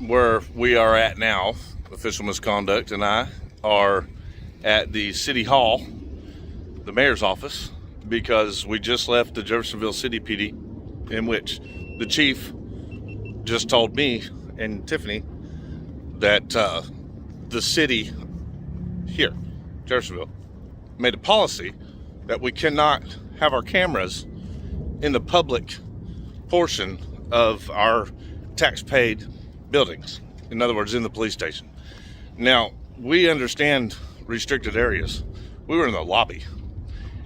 where we are at now, Official Misconduct and I are at the City Hall, the mayor's office, because we just left the Jeffersonville City PD, in which the chief just told me and Tiffany that the city here, Jeffersonville, made a policy that we cannot have our cameras in the public portion of our tax-paid buildings. In other words, in the police station. Now, we understand restricted areas. We were in the lobby,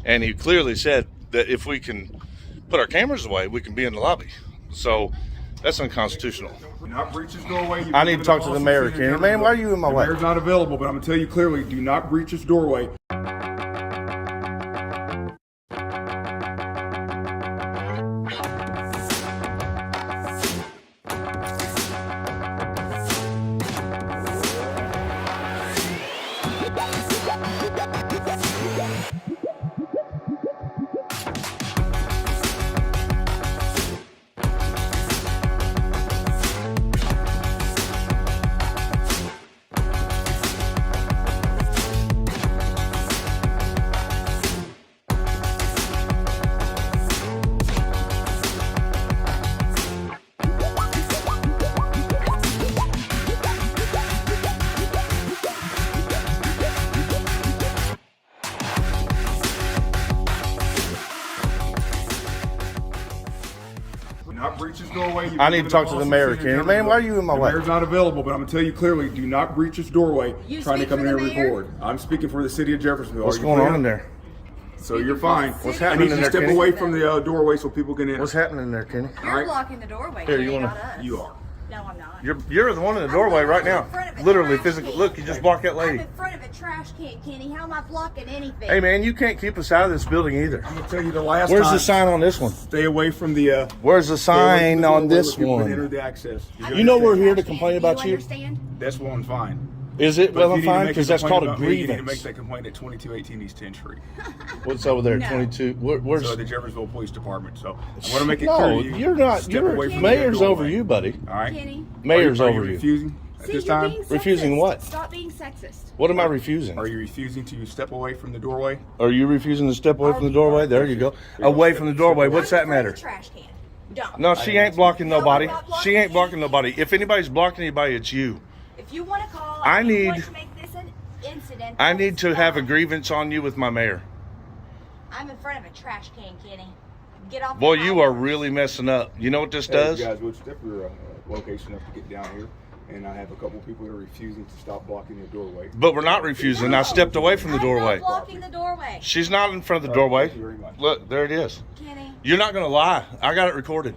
and he clearly said that if we can put our cameras away, we can be in the lobby. So that's unconstitutional. Do not breach this doorway. I need to talk to the mayor, Kenny. Man, why are you in my way? The mayor's not available, but I'm gonna tell you clearly, do not breach this doorway. Not breach this doorway. I need to talk to the mayor, Kenny. Man, why are you in my way? The mayor's not available, but I'm gonna tell you clearly, do not breach this doorway. Trying to come in here and mayor? record. I'm speaking for the city of Jeffersonville. What's going on in there? So you're fine. What's I happening need in you to there, step Kenny? away from the doorway so people can enter. What's happening in there, Kenny? You're blocking the doorway. Here, you Kenny, wanna- not us. You are. No, I'm not. You're the one in the doorway right now. in front of a Literally, trash physical. can. Look, you just blocked that I'm lady. in front of a trash can, Kenny. How am I blocking anything? Hey, man, you can't keep us out of this building either. I'm gonna tell you the last Where's time. the sign on this one? Stay away from the. Where's the stay away from sign the on doorway this where people can enter one? the access. You know we're here to Trash complain can. about Do you. understand? That's one fine. Is it? But Well, if I'm you need to fine make a because that's complaint called a about me, You need to make grievance. that complaint at 2218 East 10th Street. What's over there? No. 22. Where's? So the Jeffersonville Police Department. So I want to make it No, clear. to you, you're not. step away from the Mayor's over doorway. you, buddy. All right. Kenny. Mayor's Are you over you. refusing at See, this you're time? being sexist. Refusing what? Stop being sexist. What am I refusing? Are you refusing to step away from the doorway? Are you refusing to step away from the doorway? There you go. Away from the doorway. What's that I'm in front matter? of the trash can. Don't. No, she ain't blocking nobody. I'm not blocking She ain't blocking anything. nobody. If anybody's blocking anybody, it's you. If you want to call, I if you need- want to make this an incident. I that's need to have a fine. grievance on you with my mayor. I'm in front of a trash can, Kenny. Get off. Boy, the you highway. are really messing up. You know what this Hey, does? you guys would step your location up to get down here, and I have a couple people that are refusing to stop blocking the doorway. But we're not refusing. I stepped away from the I'm doorway. not blocking the doorway. She's not in front of the doorway. Thank you very much. Look, there it is. Kenny, You're not going to lie. I got it recorded.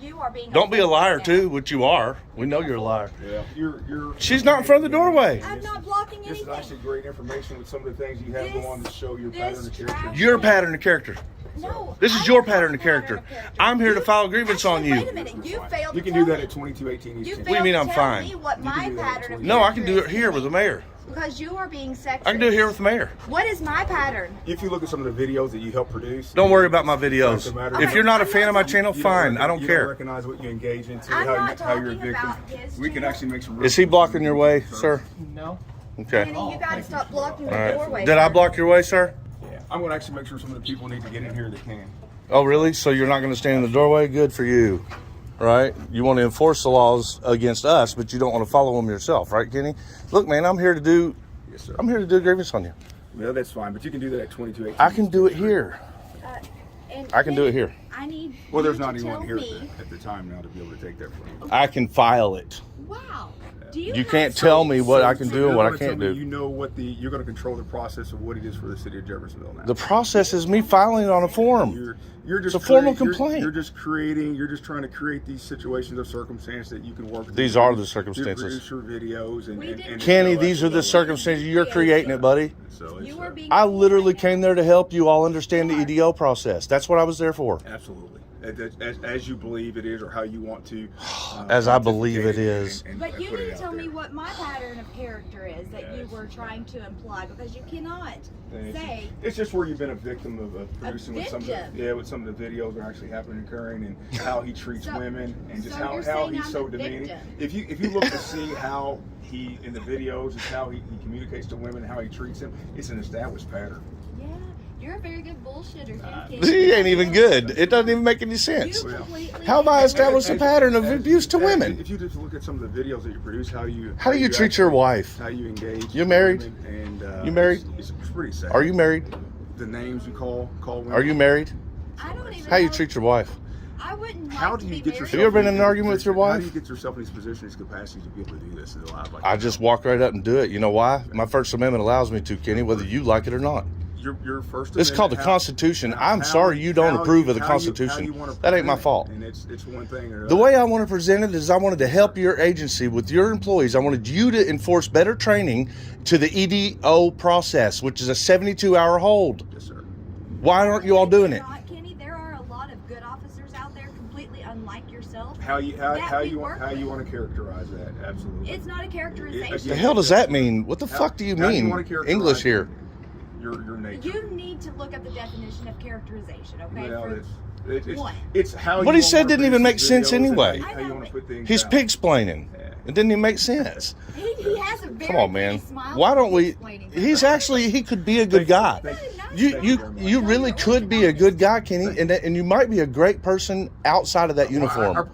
you are being. Don't be a liar, offensive too, which you are. We know you're a liar. Yeah, you're. She's not in front of the doorway. I'm not blocking This is anything. actually great information with some of the things you have This- going on to show your this pattern of character. trash- Your pattern of character. No. This is I your don't have pattern a of character. character. I'm here to You- file a grievance on actually, you. Wait a minute. You failed. You to can tell do that me. at 2218 East You 10th. What do you failed mean to I'm tell fine? me what You my can do that at pattern of No, I can character do it is, here with the mayor. Because you are being sexist. I can do it here with the mayor. What is my pattern? If you look at some of the videos that you help produce, Don't worry about my videos. Doesn't matter. If you're not a I'm fan of my not- channel, you fine. I don't you care. recognize what you engage into, I'm how not you're a talking victim. about his We can channel. actually make some. Is he blocking your way, sir? No. Okay. Kenny, you gotta stop blocking All the right. doorway. Did I block your way, sir? Yeah, I'm going to actually make sure some of the people need to get in here that can. Oh, really? So you're not going to stand in the doorway? Good for you. Right? You want to enforce the laws against us, but you don't want to follow them yourself, right, Kenny? Look, man, I'm here to do Yes, sir. a grievance on you. Well, that's fine, but you can do that at 2218. I can do it here. And I can do it Kenny, here. I need. Well, there's you not to anyone tell here me- at the time now to be able to take that from you. I can file it. Wow. Do You have can't some- tell me what I can So do you're and what I gonna tell can't me do. You know what you're going to control the process of what it is for the city of Jeffersonville now. The process is me filing it on a form. You're just It's a formal creating- complaint. You're just trying to create these situations of circumstance that you can work through. These are the You circumstances. produce your videos and, We and, didn't- and Kenny, these are the circumstances. You're creating it, buddy. So it's, You were being. I literally came there to help you all understand the EDO process. That's what I was there for. absolutely. as you believe it is, or how you want to. As I believe it is. But you put need it to out tell there. me what my pattern of character is that you were trying to imply, because you cannot say. It's just where you've been a victim of producing with some of the, victim? with some of the videos that are actually happening, occurring, and how he treats So- women, and just so how you're saying he's I'm so a demeaning. victim. If you look to see how he in the videos, is how he communicates to women, how he treats them, it's an established pattern. Yeah, you're a very good bullshitter. He ain't even good. It doesn't even make any sense. How have I established a pattern of abuse to women? If you just look at some of the videos that you produce, how do you treat your wife? How you engage? You married? Women, and You married? It's pretty sad. Are you married? The names you call women. Are you married? I don't even How you know- treat your wife? I wouldn't. How like do to you be get married. yourself? Have you ever been in an this argument with your position? How wife? do you get yourself in these positions, capacities to be able to do this in life? Like I just walk right up and do it. You know why? My First Amendment allows me to, Kenny, whether you like it or not. your First It's called the Amendment, Constitution. I'm how- sorry you don't how approve of the how you Constitution. wanna That ain't my present it. fault. And it's one thing or The way I want to present it is I wanted to help your agency with your employees. I wanted you to enforce better training to the EDO process, which is a 72-hour hold. Yes, sir. Why aren't you all doing it? Not, Kenny, there are a lot of good officers out there, completely unlike yourself. How you that we want to characterize that? Absolutely. It's not a characterization. The hell does that mean? What the fuck do you how do you mean? wanna characterize English here. Your nature. You need to look up the definition of characterization, okay? Well, For- it's What? it's how What you he wanna said didn't even produce make these sense videos and anyway. How you want to put things He's out. pig-splaining. Yeah. It didn't even make sense. he has a very Come on, man. pretty smile Why don't when we? he's explaining He's things. actually, he could be a good guy. You really could be a good guy, Kenny, and you might be a great person outside of that uniform.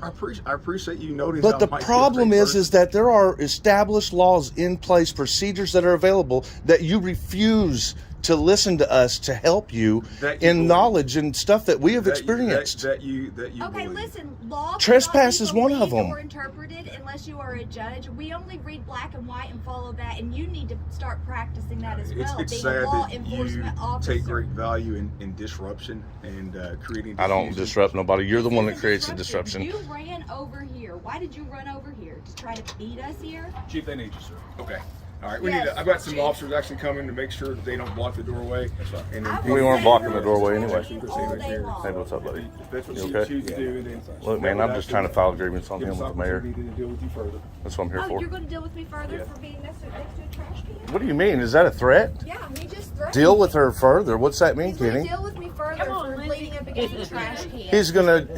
I appreciate you noticing. But the problem is that there are established laws in place, procedures that are available that you refuse to listen to us to help you That you in believe. knowledge and stuff that we have experienced. That you Okay, believe. listen, law Trespass cannot be is one of believed them. or interpreted unless you are a judge. We only read black and white and follow that, and you need to start practicing that as well. It's being sad a law that you enforcement officer. take great value in disruption and creating. I don't diffusion. disrupt nobody. You're the one that creates the disruption. You ran over here. Why did you run over here? To try to beat us here? Chief, they need you, sir. Okay. All right. Yes, I've got some Chief. officers actually coming to make sure that they don't block the doorway. That's right. And I then We will weren't say blocking you're the doorway anyway. disrupting all day long. Hey, what's up, buddy? if that's what You you okay? choose to do, and then Look, man, I'm just trying to file agreements on give him us with the mayor. opportunity to deal with you further. That's what I'm here Oh, for. you're going to deal with me further Yeah. for being next to a trash can? What do you mean? Is that a threat? Yeah, he just threatened Deal me. with her further. What's that mean, He's going to Kenny? deal with me further for leaning up against the trash can.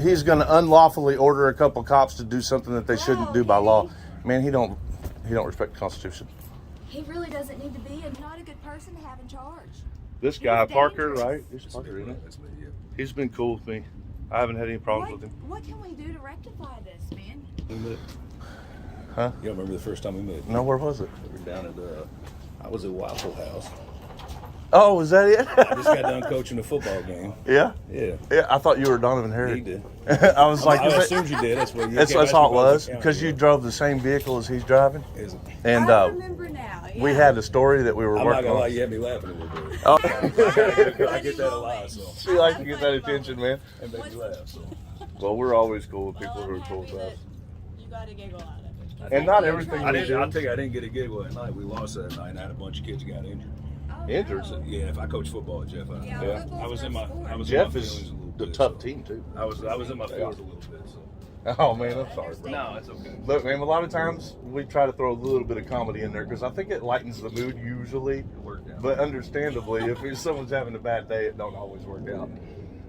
He's gonna unlawfully order a couple cops to do something that they shouldn't do by law. Man, he don't respect the Constitution. He really doesn't need to be, and not a good person to have in charge. This He's guy, Parker, dangerous. right? It's Parker, isn't it? That's me. Yeah. He's been cool with me. I haven't had any problems with him. What can we do to rectify this, man? Huh? You don't remember the first time we met? No, where was it? We were down at I was at Waffle House. Oh, is that it? Just got done coaching the football game. Yeah? Yeah. Yeah, I thought you were Donovan He Harry. did. I was like, I is that- assumed you did. That's what you that's kept asking how it me about was, the account, because you yeah. drove the same vehicle as he's driving. Is it? And I remember now. we yeah. had a story that we were I'm not working gonna lie, on. you had me laughing a little bit. Oh. I get that a lot, so She likes to get that attention, man. it made me laugh. So Well, we're always cool with people who are cool with us. You got a giggle out of it. And not everything I we didn't. I'll do. tell you, I didn't get a giggle at night. We lost that night, and I had a bunch of kids that got injured. Injured. So, yeah, if I coach football at Jeff, Yeah. I was in my. I was Jeff in my is feelings a little the bit, tough so. team, too. I was in my feelings a little bit. So Oh, man, I'm sorry, bro. no, it's okay. Look, man, a lot of times we try to throw a little bit of comedy in there because I think it lightens the mood usually. It worked out. But understandably, if someone's having a bad day, it don't always work out.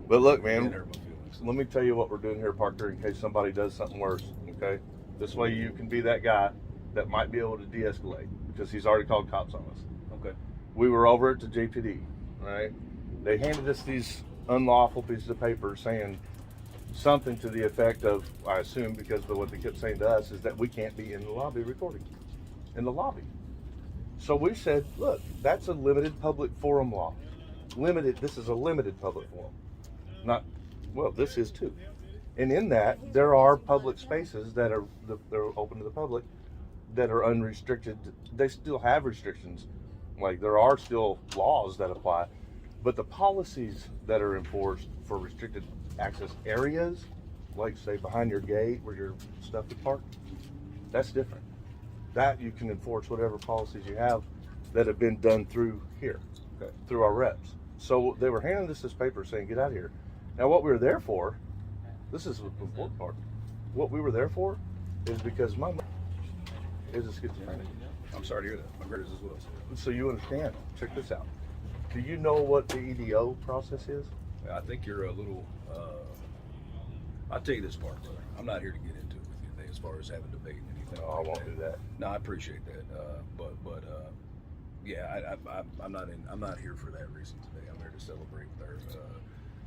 But look, It man, hurt my feelings. let me tell you what we're doing here, Parker, in case somebody does something worse, okay? This way you can be that guy that might be able to de-escalate because he's already called cops on us. Okay. We were over at the JPD, right? They handed us these unlawful pieces of paper saying something to the effect of, I assume because of what they kept saying to us, is that we can't be in the lobby recording, in the lobby. So we said, look, that's a limited public forum law. This is a limited public forum. This is too. And in that, there are public spaces that are open to the public that are unrestricted. They still have restrictions. Like there are still laws that apply, but the policies that are enforced for restricted access areas, like say behind your gate where your stuff is parked, that's different. That you can enforce whatever policies you have that have been done through here, through our reps. So they were handing us this paper saying, get out of here. Now what we were there for This is the important part. What we were there for is because my mom is a schizophrenic. I'm sorry to hear that. My brother's as well. So you understand. Check this out. Do you know what the EDO process is? I think you're a little. I'll tell you this part, brother. I'm not here to get into it with you today as far as having debate and anything. No, I won't do that. No, I appreciate that. But yeah, I'm not here for that reason today. I'm here to celebrate their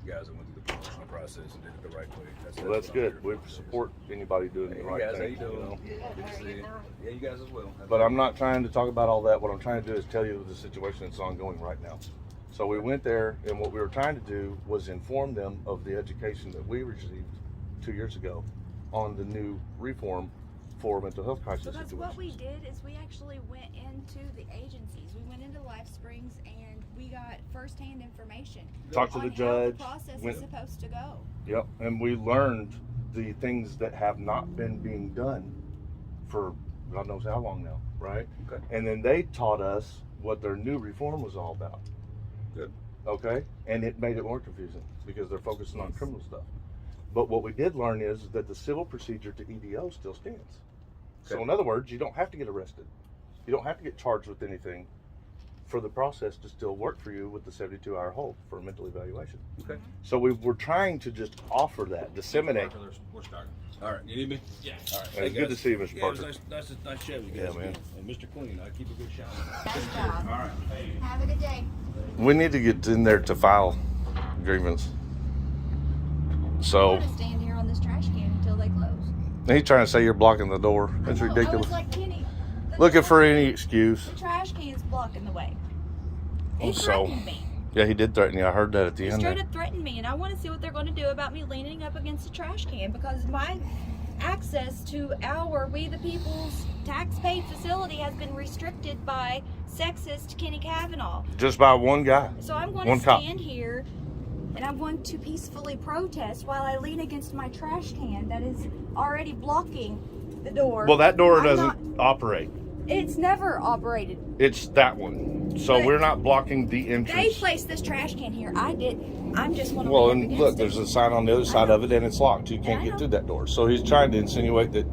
guys that went through the promotional process and did it the right way. Well, that's good. We support anybody doing the right guys, thing. how you doing? know? Good to see you. Yeah, you guys as well. But I'm not trying to talk about all that. What I'm trying to do is tell you the situation that's ongoing right now. So we went there, and what we were trying to do was inform them of the education that we received 2 years ago on the new reform for mental health crisis Because situations. what we did is we actually went into the agencies. We went into Life Springs and we got firsthand information. Talked to the on judge. How the process went- is supposed to go. Yep, and we learned the things that have not been being done for God knows how long now, right? Okay. And then they taught us what their new reform was all about. Good. Okay, and it made it more confusing because they're focusing on criminal stuff. But what we did learn is that the civil procedure to EDO still stands. So Okay. in other words, you don't have to get arrested. You don't have to get charged with anything for the process to still work for you with the 72-hour hold for a mental evaluation. Okay. So we were trying to just offer that, disseminate. All right. You need me? Yeah. All right. It's good to see you, Mr. Yeah, it was Parker. nice chatting with you Yeah, guys. man. Again. And Mr. Clean, I keep a good shout. Nice job. All right. Have a good day. We need to get in there to file grievance. So I'm gonna stand here on this trash can until they close. he's trying to say you're blocking the door. That's I know, ridiculous. I was like, Kenny, the Looking trash- for any excuse. The trash can's blocking the way. He So- threatened me. Yeah, he did threaten you. I heard that at the He end straight there. up threatened me, and I want to see what they're going to do about me leaning up against a trash can because my access to our We the People's tax-paid facility has been restricted by sexist Kenny Kavanaugh. Just by one guy. So I'm going One to cop. stand here and I'm going to peacefully protest while I lean against my trash can that is already blocking the door. Well, that door I'm doesn't operate. It's never operated. It's that one. So But we're not blocking the They entrance. placed this trash can here. I didn't. I'm just one of Well, them and against look, it. there's a sign on the other side of it, and it's locked. You can't I get know. through that door. So he's trying to insinuate that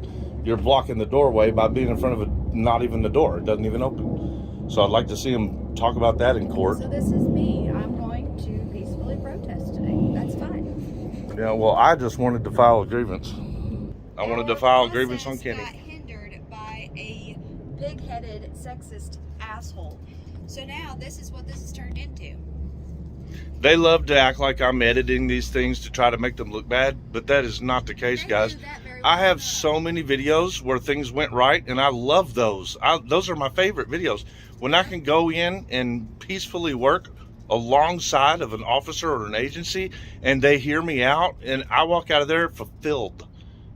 you're blocking the doorway by being in front of it, not even the door. It doesn't even open. So I'd like to see him talk about that in court. So this is me. I'm going to peacefully protest today. That's fine. Yeah, well, I just wanted to file a grievance. I wanted to Our file a grievance on process Kenny. got hindered by a pig-headed sexist asshole. So now this is what this has turned into. They love to act like I'm editing these things to try to make them look bad, but that is not the case, They guys. do that very I well. have so many videos where things went right, and I love those. Those are my favorite videos. When I can go in and peacefully work alongside of an officer or an agency, and they hear me out, and I walk out of there fulfilled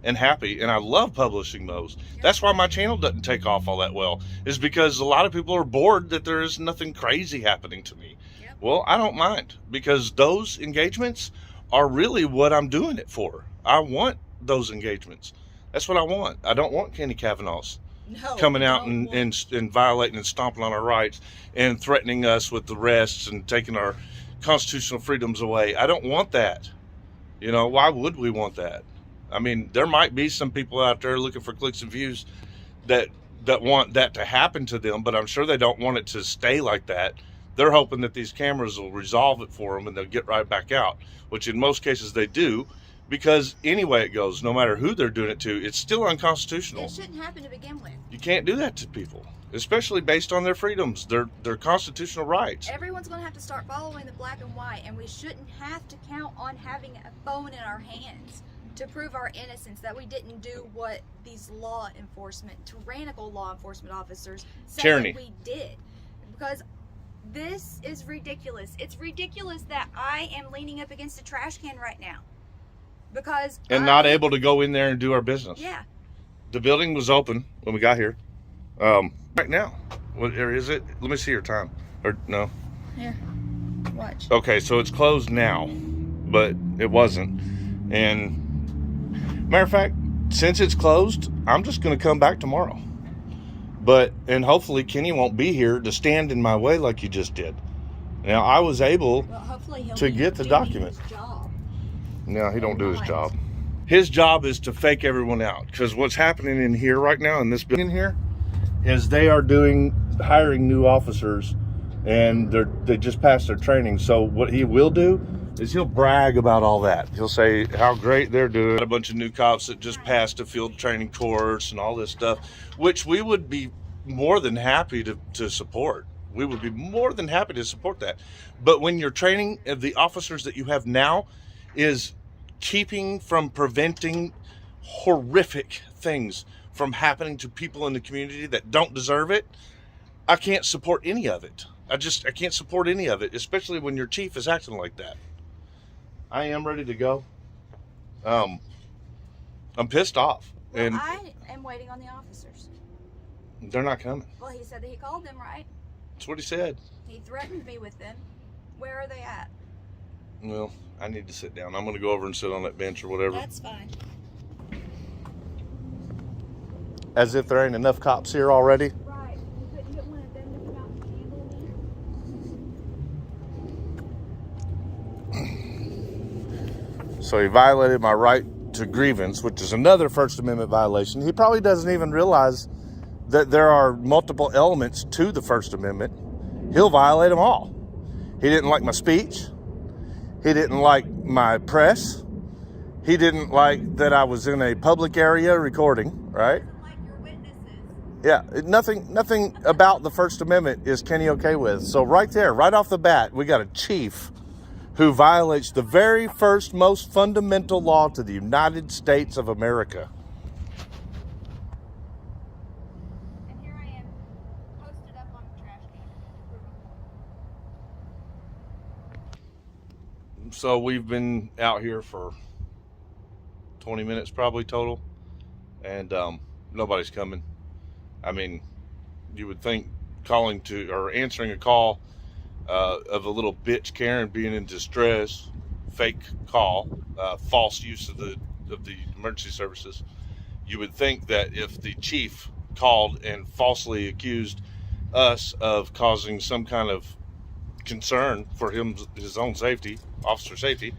and happy, and I love publishing those. That's why my channel doesn't take off all that well, is because a lot of people are bored that there is nothing crazy happening to me. Yep. Well, I don't mind, because those engagements are really what I'm doing it for. I want those engagements. That's what I want. I don't want Kenny Kavanaugh's No, coming out no, and violating and stomping on our rights and threatening us with arrests and taking our constitutional freedoms away. I don't want that. You know, why would we want that? I mean, there might be some people out there looking for clicks and views that want that to happen to them, but I'm sure they don't want it to stay like that. They're hoping that these cameras will resolve it for them and they'll get right back out, which in most cases they do, because anyway it goes, no matter who they're doing it to, it's still unconstitutional. It shouldn't happen to begin with. You can't do that to people, especially based on their freedoms, their constitutional rights. Everyone's going to have to start following the black and white, and we shouldn't have to count on having a phone in our hands to prove our innocence, that we didn't do what these tyrannical law enforcement officers say Tyranny. that we did. Because this is ridiculous. It's ridiculous that I am leaning up against a trash can right now. Because And not able to go in there and do our business. Yeah. The building was open when we got here. Right now. What area is it? Let me see your time. Or no. Here. Watch. Okay, so it's closed now, but it wasn't. And matter of fact, since it's closed, I'm just going to come back tomorrow. And hopefully Kenny won't be here to stand in my way like you just did. Now, I was able. Well, hopefully he'll To be get the doing document. his job. No, he don't do his Right. job. His job is to fake everyone out, because what's happening in here right now in this building here is they are hiring new officers, and they just passed their training. So what he will do is he'll brag about all that. He'll say how great they're doing. A bunch of new cops that just passed a field training course and all this stuff, which we would be more than happy to support. We would be more than happy to support that. But when your training of the officers that you have now is preventing horrific things from happening to people in the community that don't deserve it, I can't support any of it. I can't support any of it, especially when your chief is acting like that. I am ready to go. I'm pissed off. Well, and I am waiting on the officers. they're not coming. Well, he said that he called them, right? That's what he said. He threatened me with them. Where are they at? Well, I need to sit down. I'm going to go over and sit on that bench or whatever. That's fine. As if there ain't enough cops here already. Right. You couldn't get one of them to come out and handle me? So he violated my right to grievance, which is another First Amendment violation. He probably doesn't even realize that there are multiple elements to the First Amendment. He'll violate them all. He didn't like my speech. He didn't like my press. He didn't like that I was in a public area recording, right? Like your witnesses. Yeah, nothing about the First Amendment is Kenny okay with. So right there, right off the bat, we got a chief who violates the very first, most fundamental law to the United States of America. And here I am, posted up on the trash can. So we've been out here for 20 minutes probably total, and nobody's coming. I mean, you would think calling to or answering a call of a little bitch Karen being in distress, fake call, false use of the emergency services, you would think that if the chief called and falsely accused us of causing some kind of concern for his own safety, officer safety,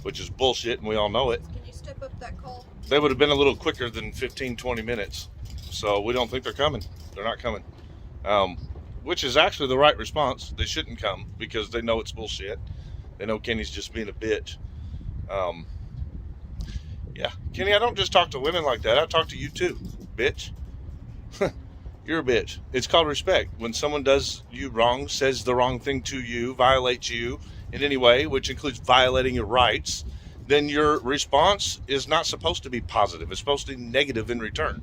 which is bullshit and we all know it, Can you step up that call? they would have been a little quicker than 15-20 minutes. So we don't think they're coming. They're not coming, which is actually the right response. They shouldn't come because they know it's bullshit. They know Kenny's just being a bitch. Yeah, Kenny, I don't just talk to women like that. I talk to you too, bitch. You're a bitch. It's called respect. When someone does you wrong, says the wrong thing to you, violates you in any way, which includes violating your rights, then your response is not supposed to be positive. It's supposed to be negative in return,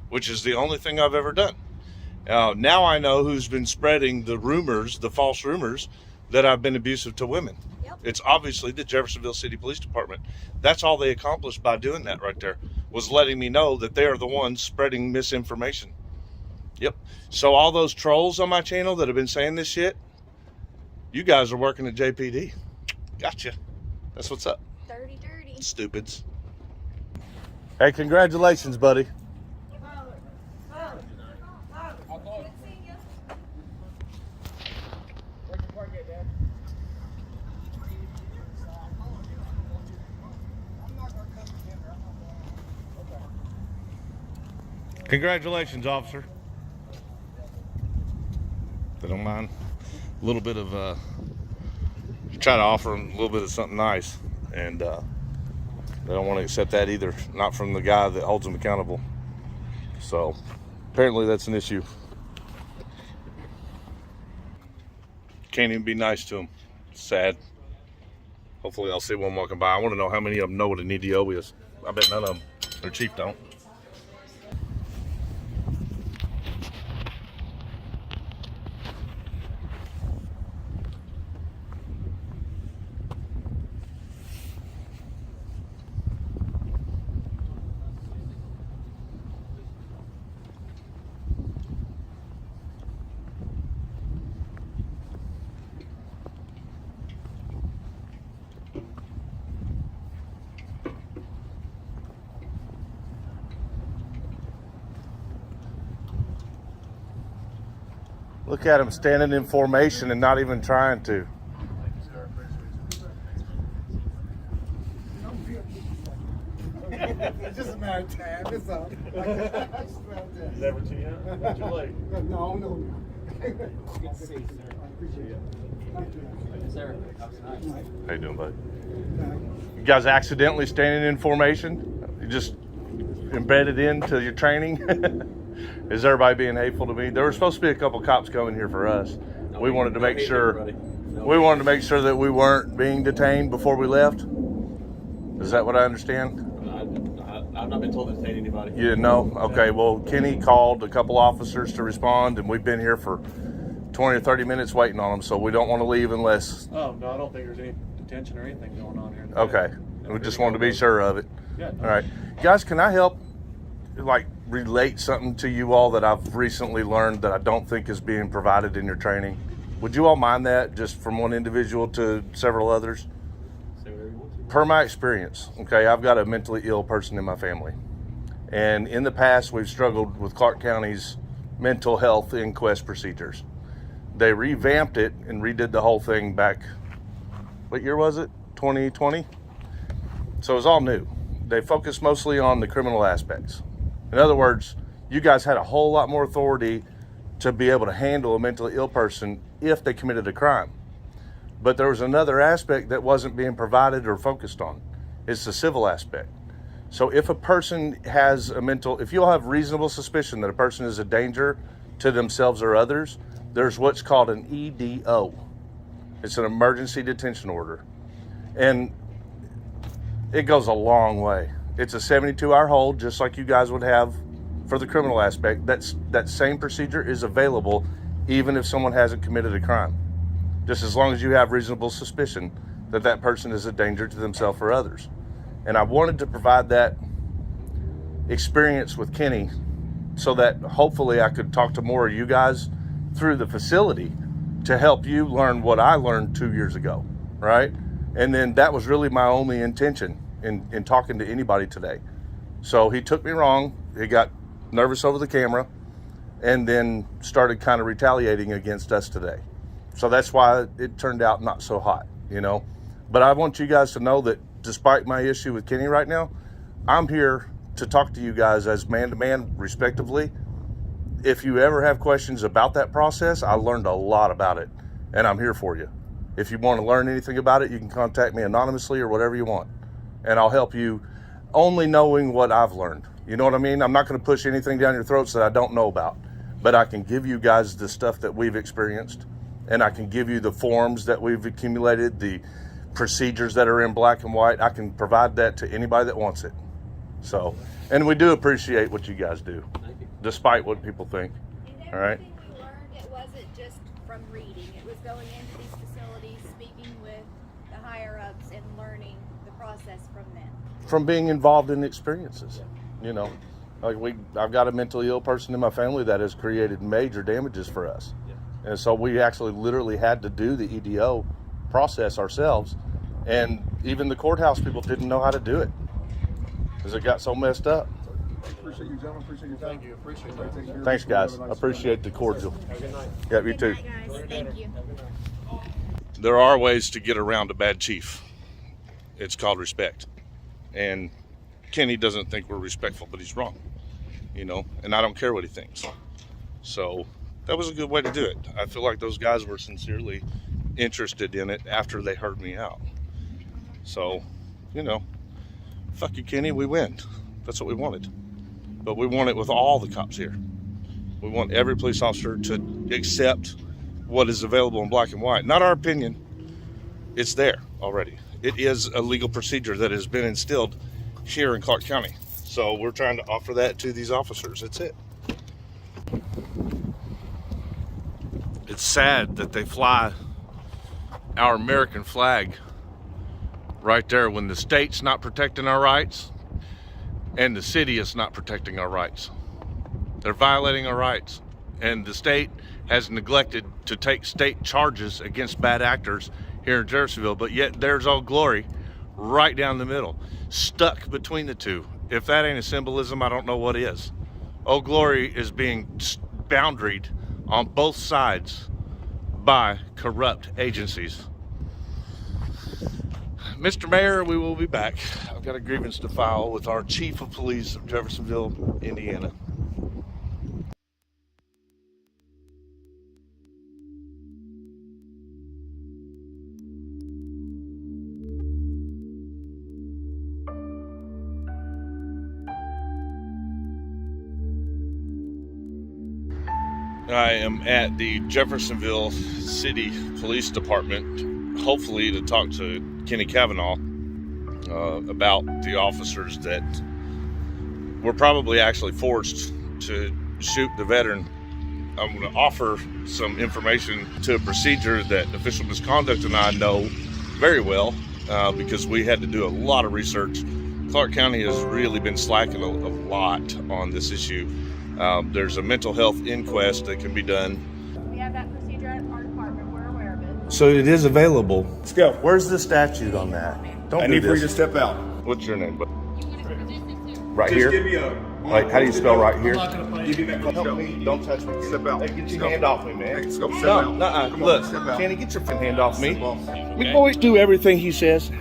which is the only thing I've ever done. Now I know who's been spreading the rumors, the false rumors, that I've been abusive to women. Yep. It's obviously the Jeffersonville City Police Department. That's all they accomplished by doing that right there, was letting me know that they are the ones spreading misinformation. Yep. So all those trolls on my channel that have been saying this shit, you guys are working at JPD. Gotcha. That's what's up. Dirty. Stupids. Hey, congratulations, buddy. Congratulations, officer. They don't mind a little bit of try to offer them a little bit of something nice, and they don't want to accept that either, not from the guy that holds them accountable. So apparently that's an issue. Can't even be nice to them. It's sad. Hopefully I'll see one walking by. I want to know how many of them know what an EDO is. I bet none of them. Their chief don't. Look at him standing in formation and not even trying to. this up. Never too young, too late. No. Good to see you, sir. I appreciate it. Thank you. Yes, sir. That was nice. How you doing, bud? You guys accidentally standing in formation? You just embedded into your training? Is everybody being hateful to me? There were supposed to be a couple cops coming here for us. We wanted to make sure that we weren't being detained before we left. Is that what I understand? I've not been told to detain anybody. You didn't know? Okay, well, Kenny called a couple officers to respond, and we've been here for 20 or 30 minutes waiting on them, so we don't want to leave unless... Oh, no, I don't think there's any detention or anything going on here. Okay, we just wanted to be sure of it. Yeah. All right. Guys, can I help, relate something to you all that I've recently learned that I don't think is being provided in your training? Would you all mind that, just from one individual to several others? Say whatever you want to. Per my experience, okay, I've got a mentally ill person in my family. And in the past, we've struggled with Clark County's mental health inquest procedures. They revamped it and redid the whole thing back, what year was it? 2020? So it was all new. They focused mostly on the criminal aspects. In other words, you guys had a whole lot more authority to be able to handle a mentally ill person if they committed a crime. But there was another aspect that wasn't being provided or focused on. It's the civil aspect. So if a person has if you'll have reasonable suspicion that a person is a danger to themselves or others, there's what's called an EDO. It's an emergency detention order. And it goes a long way. It's a 72-hour hold, just like you guys would have for the criminal aspect. That same procedure is available even if someone hasn't committed a crime. Just as long as you have reasonable suspicion that that person is a danger to themselves or others. And I wanted to provide that experience with Kenny so that hopefully I could talk to more of you guys through the facility to help you learn what I learned 2 years ago, right? And then that was really my only intention in talking to anybody today. So he took me wrong. He got nervous over the camera and then started kind of retaliating against us today. So that's why it turned out not so hot, But I want you guys to know that despite my issue with Kenny right now, I'm here to talk to you guys as man-to-man, respectively. If you ever have questions about that process, I learned a lot about it, and I'm here for you. If you want to learn anything about it, you can contact me anonymously or whatever you want, and I'll help you only knowing what I've learned. You know what I mean? I'm not going to push anything down your throats that I don't know about, but I can give you guys the stuff that we've experienced, and I can give you the forms that we've accumulated, the procedures that are in black and white. I can provide that to anybody that wants it. So, and we do appreciate what you guys do, despite what people think. And All right. everything we learned, it wasn't just from reading. It was going into these facilities, speaking with the higher ups, and learning the process from them. From being involved in experiences, I've got a mentally ill person in my family that has created major damages for us. Yeah. And so we actually literally had to do the EDO process ourselves. And even the courthouse people didn't know how to do it because it got so messed up. Appreciate you, gentlemen. Appreciate your time. Thank you. Appreciate that. Thanks, guys. I appreciate the cordial. Have a good night. Yeah, you too. Good night, guys. Thank you. There are ways to get around a bad chief. It's called respect. And Kenny doesn't think we're respectful, but he's wrong, and I don't care what he thinks. So that was a good way to do it. I feel like those guys were sincerely interested in it after they heard me out. So, fuck you, Kenny, we win. That's what we wanted. But we want it with all the cops here. We want every police officer to accept what is available in black and white. Not our opinion. It's there already. It is a legal procedure that has been instilled here in Clark County. So we're trying to offer that to these officers. That's it. It's sad that they fly our American flag right there when the state's not protecting our rights and the city is not protecting our rights. They're violating our rights, and the state has neglected to take state charges against bad actors here in Jeffersonville, but yet there's Old Glory right down the middle, stuck between the two. If that ain't a symbolism, I don't know what is. Old Glory is being boundaried on both sides by corrupt agencies. Mr. Mayor, we will be back. I've got a grievance to file with our Chief of Police of Jeffersonville, Indiana. I am at the Jeffersonville City Police Department, hopefully to talk to Kenny Kavanaugh about the officers that were probably actually forced to shoot the veteran. I'm going to offer some information to a procedure that official misconduct and I know very well because we had to do a lot of research. Clark County has really been slacking a lot on this issue. There's a mental health inquest that can be done. We have that procedure at our department. We're aware of it. So it is available. Let's go. Where's the statute on that? Don't I do need for you to this. step out. What's your name? Right Just here? give me a. Like, how do you spell right here? Give me that close. Help me. Don't touch me. Step out. Hey, get Let's your go. hand off me, man. Let's go. Step No, out. nuh-uh. Come on, Look, step out. Kenny, get your hand off me. Step off. We always do everything he says.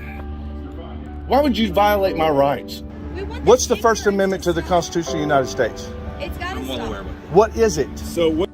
Why would you violate my rights? We want What's the these First ignorance Amendment to the stop. Constitution of the United States? It's got to stop. What is it? So what?